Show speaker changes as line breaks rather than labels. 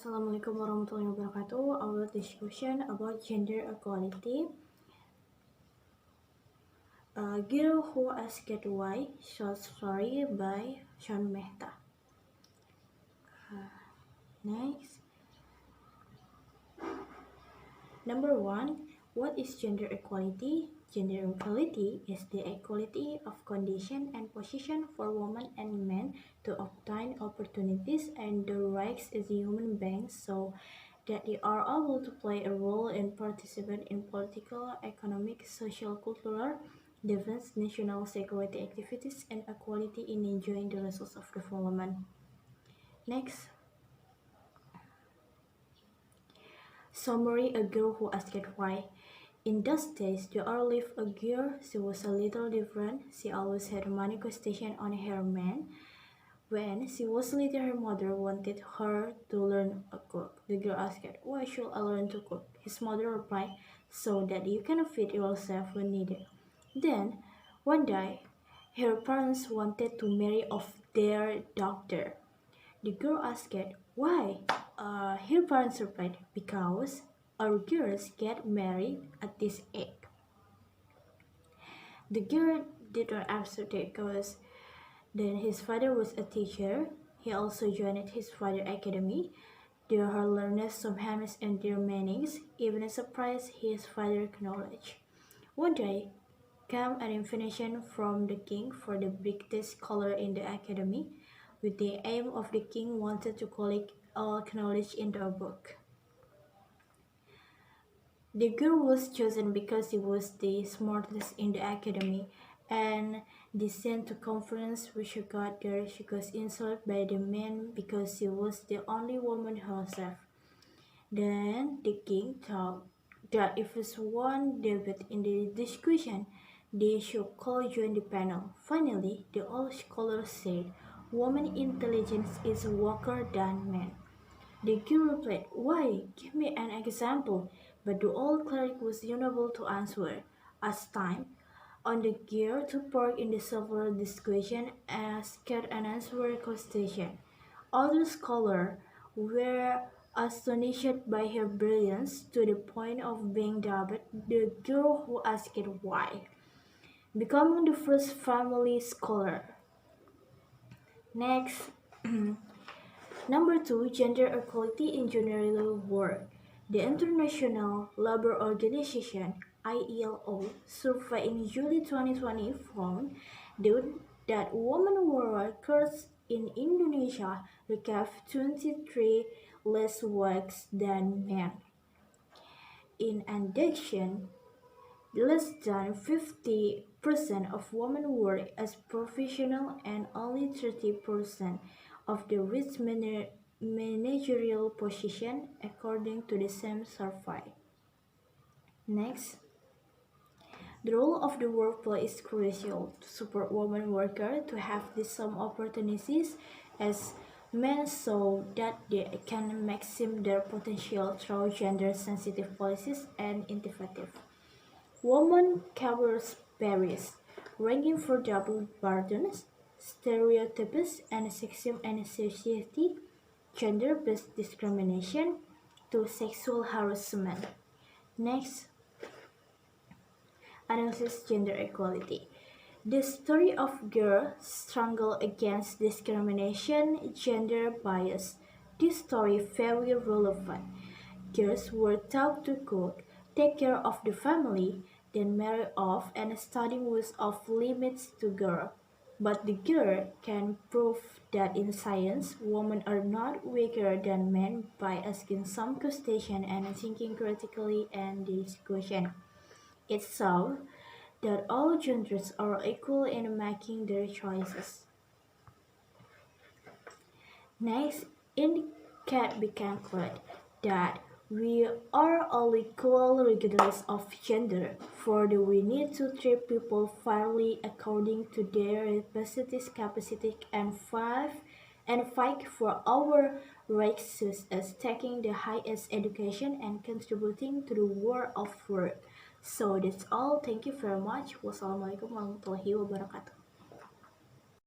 Assalamualaikum warahmatullahi wabarakatuh. Our discussion about gender equality. A Girl Who Asked Why, short story by Shon Mehta. Next. Number 1. What is gender equality? Gender equality is the equality of condition and position for women and men to obtain opportunities and the rights as human beings so that they are able to play a role and participate in political, economic, social, cultural, defense, national security activities, and equality in enjoying the results of development. Next. Summary: A Girl Who Asked Why. In those days, there lived a girl. She was a little different. She always had money question on her man. When she was little, her mother wanted her to learn to cook. The girl asked, "Why should I learn to cook?" His mother replied, "So that you can feed yourself when needed." Then, one day, her parents wanted to marry off their daughter. The girl asked, "Why?" Her parents replied, "Because our girls get married at this age." The girl did not answer because then his father was a teacher. He also joined his father's academy. There her learned some hymns and their meanings, even a surprise his father acknowledged. One day came an invitation from the king for the biggest scholar in the academy, with the aim of the king wanted to collect all knowledge into a book. The girl was chosen because she was the smartest in the academy, and they sent to conference when she got there. She was insulted by the men because she was the only woman herself. Then the king thought that if it's one debate in the discussion, they should call join the panel. Finally, the old scholar said, "Woman intelligence is weaker than men." The girl replied, "Why? Give me an example." But the old cleric was unable to answer. As time on the girl took part in the several discussions, asked and answered questions. Other scholars were astonished by her brilliance to the point of being dubbed the girl who asked why, becoming the first family scholar. Next. Number 2. Gender equality in general work. The International Labour Organization (ILO) survey in July 2020 found that women workers in Indonesia receive 23 less works than men. In addition, less than 50% of women work as professionals and only 30% of the reach managerial position, according to the same survey. Next, the role of the workplace is crucial to support women workers to have the same opportunities as men so that they can maximize their potential through gender-sensitive policies and initiatives. Women covers varies, ranging from double burdens, stereotypes, and sexism and society, gender-based discrimination, to sexual harassment. Next, analysis gender equality. The story of girls struggle against discrimination, gender bias. This story very relevant. Girls were taught to cook, take care of the family, then marry off, and studying was off limits to girls. But the girl can prove that in science, women are not weaker than men by asking some questions and thinking critically and discussion. It shows that all genders are equal in making their choices. Next, it became clear that we are all equal regardless of gender. Further, we need to treat people fairly according to their capacity and fight for our rights such as taking the highest education and contributing to the world of work. So that's all. Thank you very much. Wassalamualaikum warahmatullahi wabarakatuh.